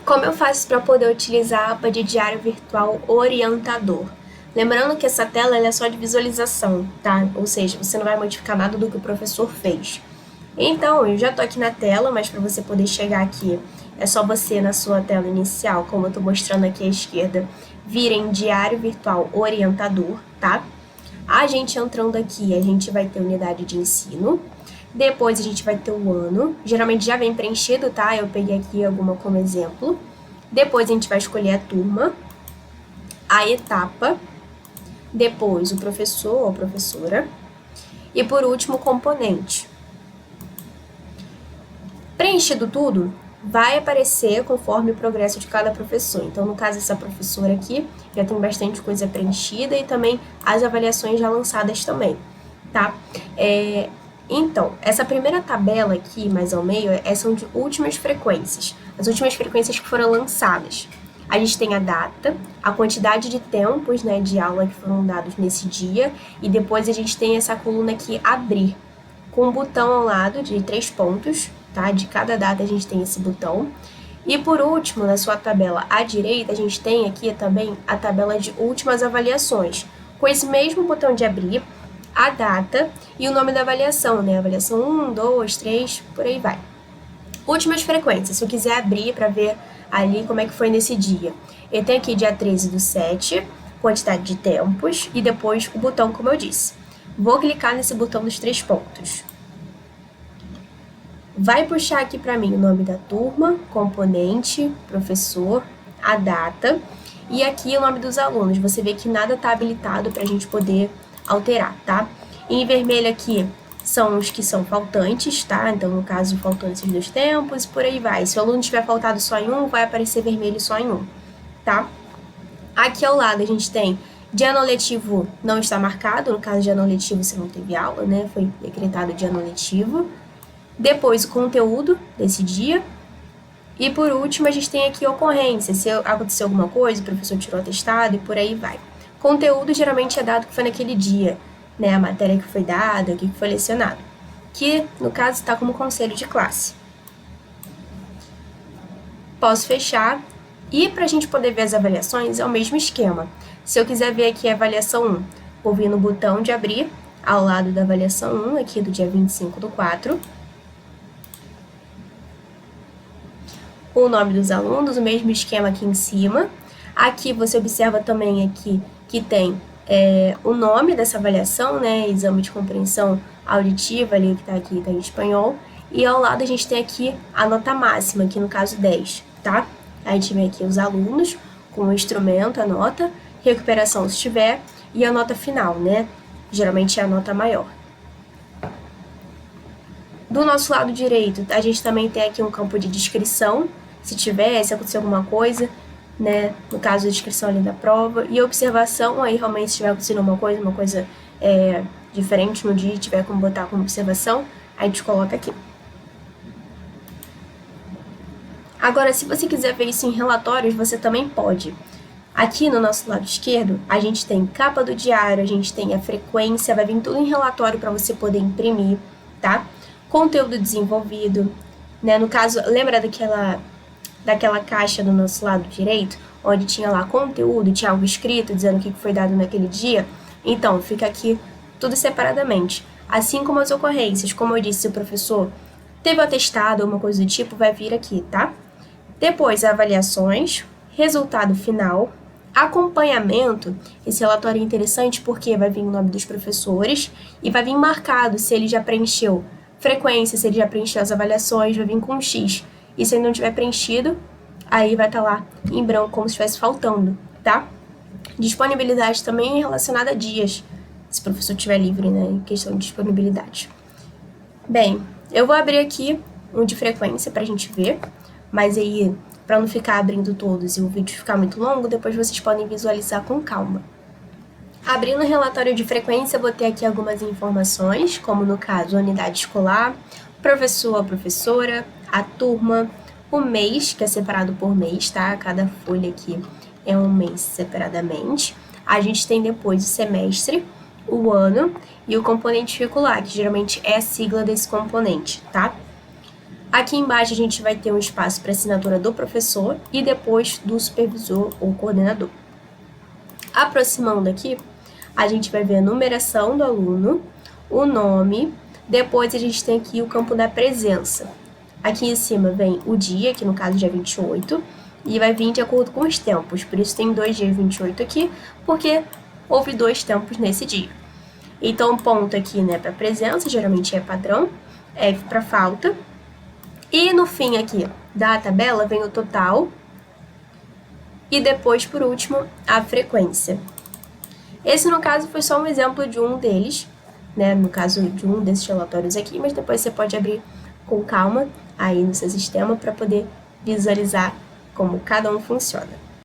Como eu faço para poder utilizar a aba de diário virtual orientador? Lembrando que essa tela é só de visualização, tá? Ou seja, você não vai modificar nada do que o professor fez. Então, eu já tô aqui na tela, mas para você poder chegar aqui, é só você na sua tela inicial, como eu tô mostrando aqui à esquerda, vir em diário virtual orientador, tá? A gente entrando aqui, a gente vai ter unidade de ensino. Depois a gente vai ter o ano, geralmente já vem preenchido, tá? Eu peguei aqui alguma como exemplo. Depois a gente vai escolher a turma, a etapa, depois o professor ou professora e por último o componente. Preenchido tudo, vai aparecer conforme o progresso de cada professor. Então, no caso, essa professora aqui já tem bastante coisa preenchida e também as avaliações já lançadas também, tá? Então, essa primeira tabela aqui, mais ao meio, são de últimas frequências. As últimas frequências que foram lançadas. A gente tem a data, a quantidade de tempos, né, de aula que foram dados nesse dia, e depois a gente tem essa coluna aqui, abrir, com um botão ao lado de 3 pontos, tá? De cada data a gente tem esse botão. E por último, na sua tabela à direita, a gente tem aqui também a tabela de últimas avaliações, com esse mesmo botão de abrir, a data e o nome da avaliação, né? Avaliação 1, 2, 3, por aí vai. Últimas frequências, se eu quiser abrir para ver ali como é que foi nesse dia. Eu tenho aqui dia 13/7, quantidade de tempos e depois o botão, como eu disse. Vou clicar nesse botão dos 3 pontos. Vai puxar aqui para mim o nome da turma, componente, professor, a data e aqui o nome dos alunos. Você vê que nada está habilitado para a gente poder alterar, tá? Em vermelho aqui são os que são faltantes, tá? Então, no caso, faltantes dos tempos, por aí vai. Se o aluno tiver faltado só em um, vai aparecer vermelho só em um, tá? Aqui ao lado a gente tem dia não letivo não está marcado, no caso de ano letivo você não teve aula, né? Foi decretado dia não letivo. Depois o conteúdo desse dia. E por último a gente tem aqui ocorrência, se aconteceu alguma coisa, o professor tirou atestado e por aí vai. Conteúdo geralmente é dado que foi naquele dia, né? A matéria que foi dada, o que foi lecionado. Que, no caso, está como conselho de classe. Posso fechar. E para a gente poder ver as avaliações, é o mesmo esquema. Se eu quiser ver aqui a avaliação 1, vou vir no botão de abrir, ao lado da avaliação 1, aqui do dia 25/4. O nome dos alunos, o mesmo esquema aqui em cima. Aqui você observa também aqui que tem o nome dessa avaliação, né? Exame de compreensão auditiva, ali que tá aqui, tá em espanhol. E ao lado a gente tem aqui a nota máxima, aqui no caso 10, tá? A gente vê aqui os alunos com o instrumento, a nota, recuperação se tiver, e a nota final, né? Geralmente é a nota maior. Do nosso lado direito, a gente também tem aqui um campo de descrição, se tiver, se acontecer alguma coisa, né? No caso, a descrição ali da prova. E observação, aí realmente se tiver acontecendo uma coisa diferente no dia, tiver como botar como observação, a gente coloca aqui. Agora, se você quiser ver isso em relatórios, você também pode. Aqui no nosso lado esquerdo, a gente tem capa do diário, a gente tem a frequência, vai vir tudo em relatório para você poder imprimir, tá? Conteúdo desenvolvido, né? No caso, lembra daquela caixa do nosso lado direito, onde tinha lá conteúdo, tinha algo escrito dizendo o que foi dado naquele dia? Então, fica aqui tudo separadamente. Assim como as ocorrências, como eu disse, se o professor teve atestado ou uma coisa do tipo, vai vir aqui, tá? Depois, avaliações, resultado final, acompanhamento. Esse relatório é interessante porque vai vir o nome dos professores e vai vir marcado se ele já preencheu frequência, se ele já preencheu as avaliações, vai vir com um X. E se ele não tiver preenchido, aí vai estar lá em branco, como se estivesse faltando, tá? Disponibilidade também é relacionada a dias, se o professor estiver livre, né, em questão de disponibilidade. Bem, eu vou abrir aqui um de frequência pra gente ver, mas aí, para não ficar abrindo todos e o vídeo ficar muito longo, depois vocês podem visualizar com calma. Abrindo o relatório de frequência, eu vou ter aqui algumas informações, como no caso, a unidade escolar, professor ou professora, a turma, o mês, que é separado por mês, tá? Cada folha aqui é um mês separadamente. A gente tem depois o semestre, o ano e o componente curricular, que geralmente é a sigla desse componente, tá? Aqui embaixo a gente vai ter um espaço para assinatura do professor e depois do supervisor ou coordenador. Aproximando aqui, a gente vai ver a numeração do aluno, o nome, depois a gente tem aqui o campo da presença. Aqui em cima vem o dia, que no caso é dia 28, e vai vir de acordo com os tempos, por isso tem 2 dias 28 aqui, porque houve 2 tempos nesse dia. Então, ponto aqui, né, para presença, geralmente é padrão, F para falta, e no fim aqui da tabela vem o total, e depois, por último, a frequência. Esse, no caso, foi só um exemplo de um deles, né, no caso de um desses relatórios aqui, mas depois você pode abrir com calma aí no seu sistema para poder visualizar como cada um funciona.